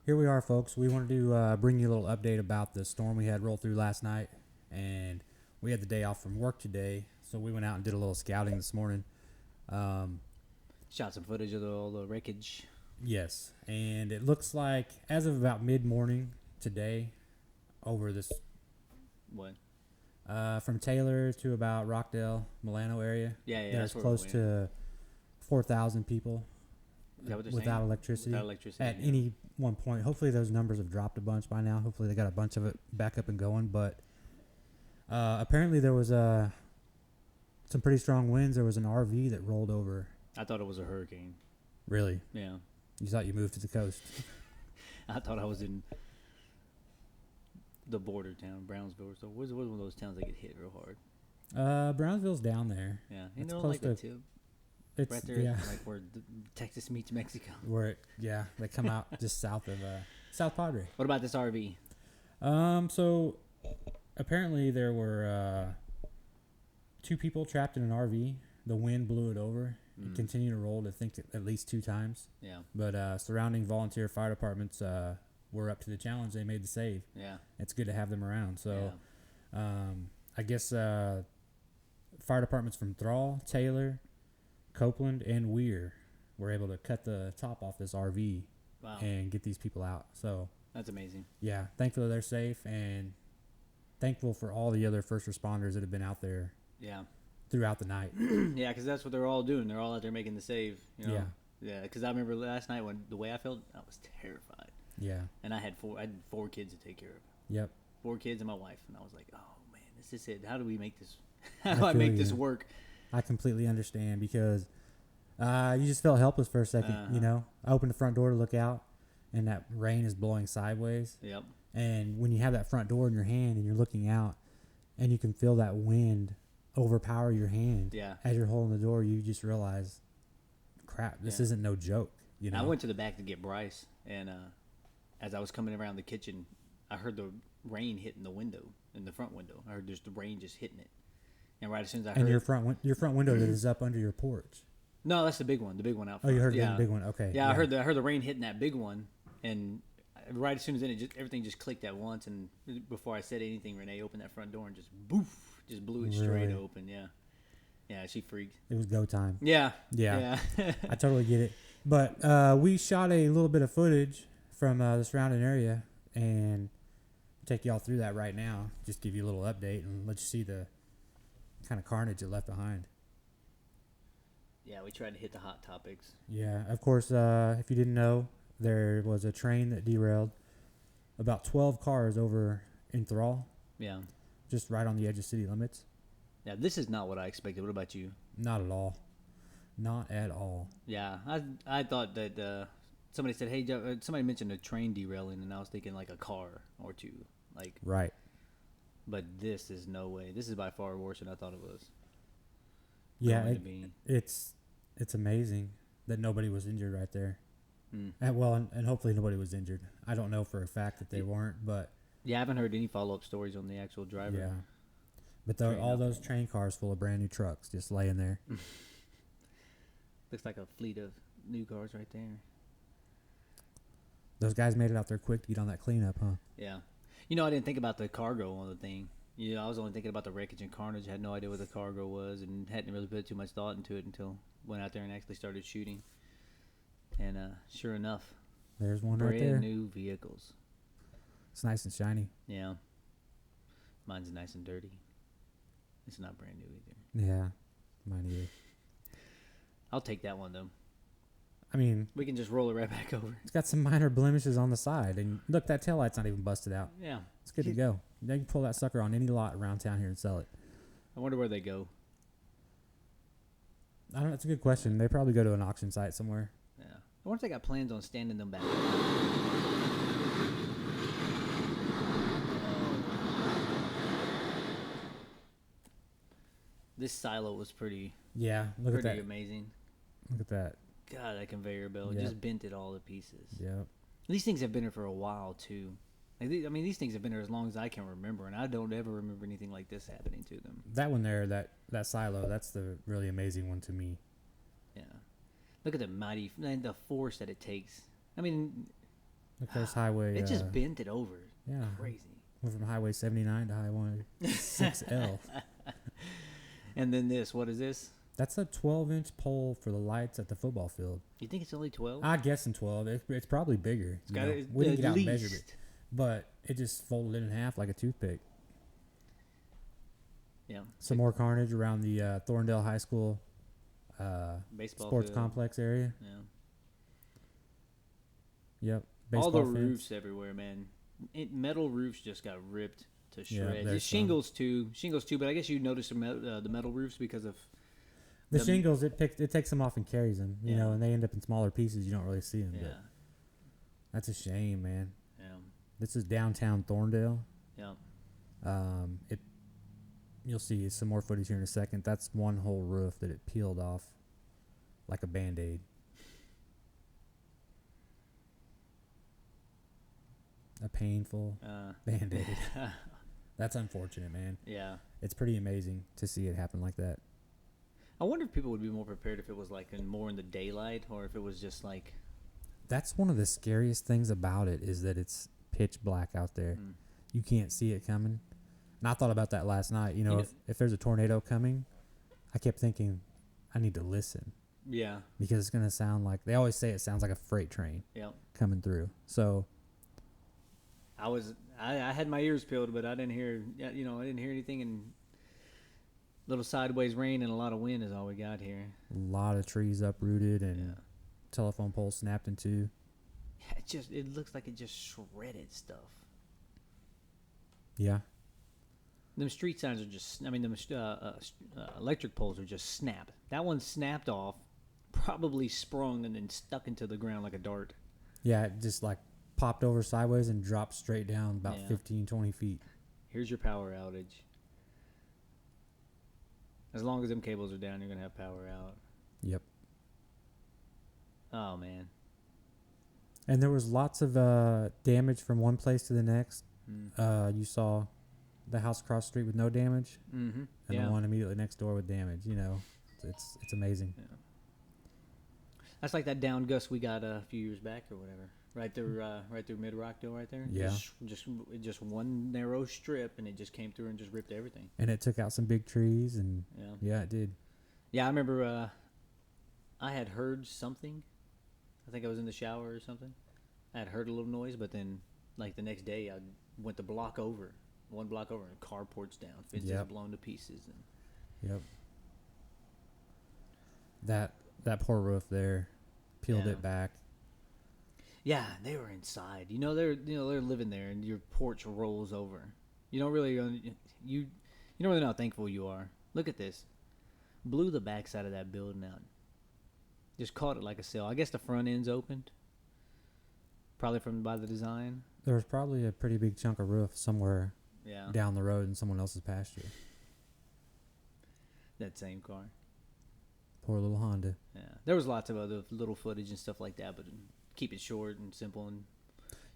here we are, folks. We wanted to bring you a little update about the storm we had roll through last night, and we had the day off from work today, so we went out and did a little scouting this morning. Shot some footage of all the wreckage. Yes, and it looks like as of about mid-morning today, over this What? from Taylor to about Rockdale, Milano area, Yeah, there's that's close to 4,000 people Is that what they're without saying? electricity. Without electricity. At yeah. any one point. Hopefully those numbers have dropped a bunch by now. Hopefully they got a bunch of it back up and going. But apparently there was some pretty strong winds. There was an RV that rolled over. I thought it was a hurricane. Really? Yeah. You thought you moved to the coast? I thought I was in the border town, Brownsville. So what's one of those towns that get hit real hard? Brownsville's down there. Yeah. It's know, close like to the tip. It's Right there, yeah, like where Texas meets Mexico. where they come out just south of South Padre. What about this RV? So apparently there were 2 people trapped in an RV. The wind blew it over. It continued to roll, I think, at least 2 times. Yeah. But surrounding volunteer fire departments were up to the challenge. They made the save. Yeah. It's good to have them around. So Yeah. I guess fire departments from Thrall, Taylor, Copeland, and Weir were able to cut the top off this RV Wow. and get these people out. So That's amazing. yeah, thankfully they're safe, and thankful for all the other first responders that have been out there Yeah. throughout the night. Yeah, because that's what they're all doing. They're all out there making the save. You know? Yeah. Yeah, because I remember last night when the way I felt, I was terrified. Yeah. And I had 4 kids to take care of. Yep. 4 kids and my wife, and I was like, "Oh man, this is it. How do we make this? How do I feel make you. this work?" I completely understand because you just felt helpless for a second. You know, I opened the front door to look out, and that rain is blowing sideways. Yep. And when you have that front door in your hand and you're looking out, and you can feel that wind overpower your hand Yeah. as you're holding the door, you just realize, crap, this Yeah. isn't no joke. You know, I went to the back to get Bryce, and as I was coming around the kitchen, I heard the rain hitting the window, in the front window. I heard just the rain just hitting it, and right as soon as I heard, and your front window that is up under your porch. no, that's the big one out Oh, front. you heard yeah. the big one. Okay. Yeah, I heard the rain hitting that big one, and right as soon as everything just clicked at once, and before I said anything, Renee opened that front door and just boof, just blew it straight Really? open. Yeah, yeah, she freaked. It was go time. Yeah, Yeah. yeah. I totally get it. But we shot a little bit of footage from the surrounding area and take y'all through that right now. Just give you a little update and let you see the kind of carnage it left behind. Yeah, we tried to hit the hot topics. Yeah, of course, if you didn't know, there was a train that derailed about 12 cars over in Thrall, Yeah, just right on the edge of city limits. yeah. This is not what I expected. What about you? Not at all. Not at all. Yeah, I thought that somebody said, "Hey, Joe," somebody mentioned a train derailing, and I was thinking like a car or two, like. Right. But this is no way. This is by far worse than I thought it was. Yeah, going to be. it's amazing that nobody was injured right there. Mm. And hopefully nobody was injured. I don't know for a fact that they weren't, but Yeah, I haven't heard any follow-up stories on the actual driver. yeah. But Train all up. those train cars full of brand new trucks just laying there. Looks like a fleet of new cars right there. Those guys made it out there quick to get on that cleanup, huh? Yeah. You know, I didn't think about the cargo on the thing. You know, I was only thinking about the wreckage and carnage. I had no idea what the cargo was and hadn't really put too much thought into it until went out there and actually started shooting. And sure enough, There's one right there. brand new vehicles. It's nice and shiny. Yeah. Mine's nice and dirty. It's not brand new either. Yeah, mine either. I'll take that one, though. I mean, We can just roll it right back over. it's got some minor blemishes on the side, and look, that taillight's not even busted out. Yeah. It's good to go. They can pull that sucker on any lot around town here and sell it. I wonder where they go. I don't know. It's a good question. They probably go to an auction site somewhere. Yeah. I wonder if they got plans on standing them back. This silo was pretty Yeah, look at that. amazing. Look at that. God, that conveyor belt Yeah. just bent it all to pieces. Yeah. These things have been here for a while too. Like these things have been here as long as I can remember, and I don't ever remember anything like this happening to them. That one there, that silo, that's the really amazing one to me. Yeah, look at the force that it takes. I mean, Look, there's highway. It just bent it over. Yeah. Crazy. Went from Highway 79 to Highway 6L. And then this, what is this? That's a 12-inch pole for the lights at the football field. You think it's only 12? I guess in 12. It's probably bigger. It's got We didn't at get out and least. measure it. But it just folded it in half like a toothpick. Yeah. Some more carnage around the Thorndale High School Baseball sports field. complex area. Yeah. Yep. All the Baseball fence. roofs everywhere, man. Metal roofs just got ripped to Yeah, shreds. there's Shingles too. But I guess you noticed the metal roofs because of The shingles, it takes them off and carries them, you Yeah. know, and they end up in smaller pieces. You don't really see them. yeah, But that's a shame, man. yeah, This is downtown Thorndale. yeah. You'll see some more footage here in a second. That's one whole roof that it peeled off like a Band-Aid. A painful Band-Aid. That's unfortunate, man. Yeah. It's pretty amazing to see it happen like that. I wonder if people would be more prepared if it was like more in the daylight, or if it was just like. That's one of the scariest things about it is that it's pitch black out there. You can't see it coming. And I thought about that last night. You know, if there's a tornado coming, I kept thinking, I need to listen. Yeah. Because it's going to sound like, they always say it sounds like a freight train coming through. So I had my ears peeled, but I didn't hear, I didn't hear anything, and little sideways rain and a lot of wind is all we got here. a lot of trees uprooted and telephone poles snapped in two. It looks like it just shredded stuff. Yeah. Them street signs are just, them electric poles are just snapped. That one snapped off, probably sprung and then stuck into the ground like a dart. Yeah, it just like popped over sideways and dropped straight down about 15, 20 feet. Here's your power outage. As long as them cables are down, you're going to have power out. Yep. Oh, man. And there was lots of damage from one place to the next. You saw the house across the street with no damage, Mm-hmm. and the one immediately next door with damage. You know, it's amazing. Yeah. That's like that down gust we got a few years back or whatever. Right through Mid Rockdale, right there. Yeah. Just one narrow strip, and it just came through and just ripped everything. And it took out some big trees, and Yeah. it did. Yeah, I remember. I had heard something. I think I was in the shower or something. I had heard a little noise, but then, like the next day, I went the one block over, and carports down, fences blown to pieces, and That poor roof there peeled it back. yeah, they were inside. They're living there, and your porch rolls over. You don't really you don't really know how thankful you are. Look at this, blew the backside of that building out. Just caught it like a sail. I guess the front end's opened. Probably by the design. There was probably a pretty big chunk of roof somewhere down the road in someone else's pasture. That same car. Poor little Honda. Yeah, there was lots of other little footage and stuff like that, but keep it short and simple. And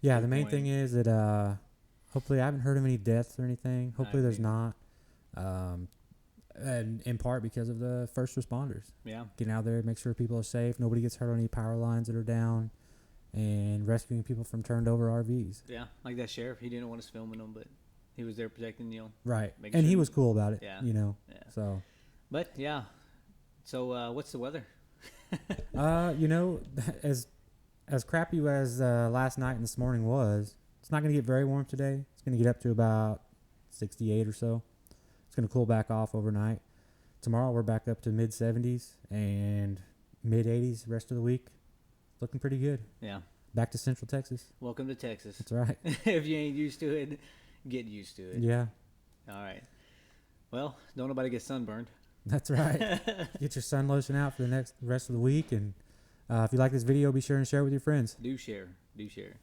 yeah, the main thing is that hopefully I haven't heard of any deaths or anything. Hopefully there's not. And in part because of the first responders. Yeah. Getting out there, make sure people are safe, nobody gets hurt on any power lines that are down, and rescuing people from turned over RVs. Yeah, like that sheriff, he didn't want us filming them, but he was there protecting, Right. making And sure he was cool about it, Yeah. Yeah. Yeah. But yeah. So what's the weather? As crappy as last night and this morning was, it's not going to get very warm today. It's going to get up to about 68 or so. It's going to cool back off overnight. Tomorrow we're back up to mid 70s and mid 80s the rest of the week. Looking pretty good. Yeah. Back to Central Texas. Welcome to Texas. That's right. If you ain't used to it, get used to it. Yeah. All right. Well, don't nobody get sunburned. That's right. Get your sun lotion out for the rest of the week. And if you like this video, be sure and share it with your friends. Do share.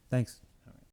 Thanks.